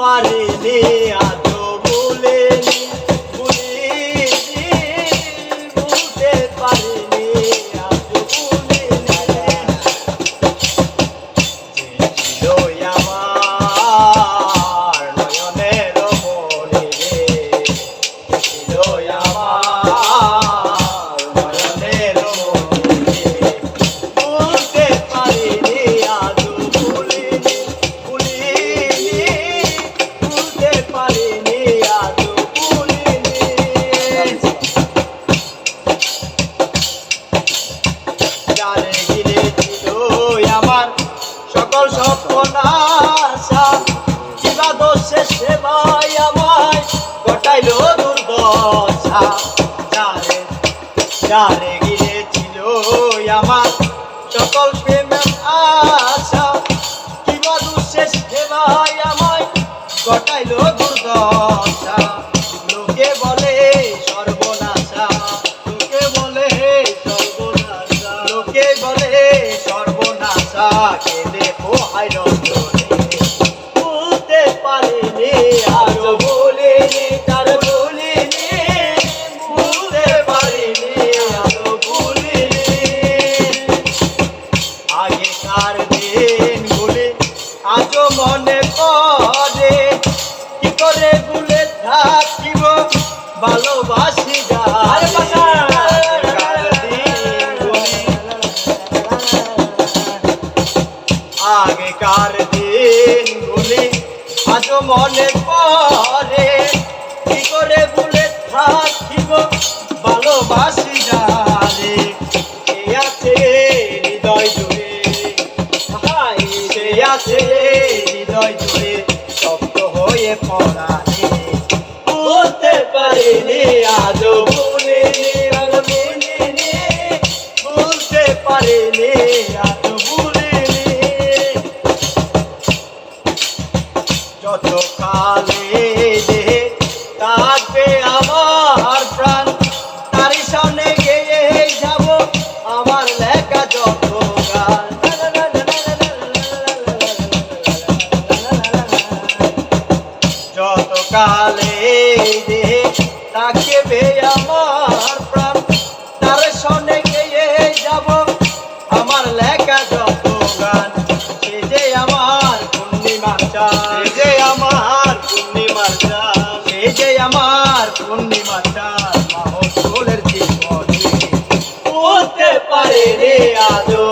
পারিনি আজও ভুলিনি ভুলতে পারিনি আজও ভুলিনি ছিল আমার নয়নের মনি রে ছিল আমার নয়নের মনি ভুলতে পারিনি আজও ভুলিনি ভুলতে পারিনি আজও ভুলিনি যারে ঘিরে ছিল আমার সকল সপনাশা কিবা দোষে সেবাই আমায় ঘটাইল দুর্দশা যারে ঘিরে ছিল আমার সকল প্রেমের আশা কিবা দোষে সেবাই আমায় ঘটাইল দুর্দশা লোকে বলে সর্বনাশা লোকে বলে সর্বনাশা লোকে বলে সর্বনাশা কেঁদে পোহাই রঞ্জনে ভুলতে পারিনি আজও ভুলিনি তার ভুলিনি ভুলতে পারিনি আজও ভুলিনি আগেকার দিনগুলি আজও মনে পড়ে কি করে ভুলে থাকিব ভালোবাসি যার আগেকার দিনগুলি আজও মনে পড়ে কি করে ভুলে থাকিব ভালোবাসি যারে সে আছে হৃদয় জুড়ে সে আছে হৃদয় জুড়ে শক্ত হয়ে পড়ানি বলতে পারিনি আজও ভুলিনি ভুলিনি বলতে পারিনি আজও ভুলিনি যত কালে দেহে থাকবে আমার প্রাণ তারই সামনে গিয়ে যাব আমার লেখা যত গান যত কালে দেহে থাকবে আমার প্রাণ তার সামনে গিয়ে যাব আমার লেখা যত গান সে যে আমার পূর্ণিমার চাঁদ সে যে আমার পূর্ণিমার চাঁদ সে যে আমার পূর্ণিমার চাঁদ মাহফুলের জীবনে বলতে পারিনি আজও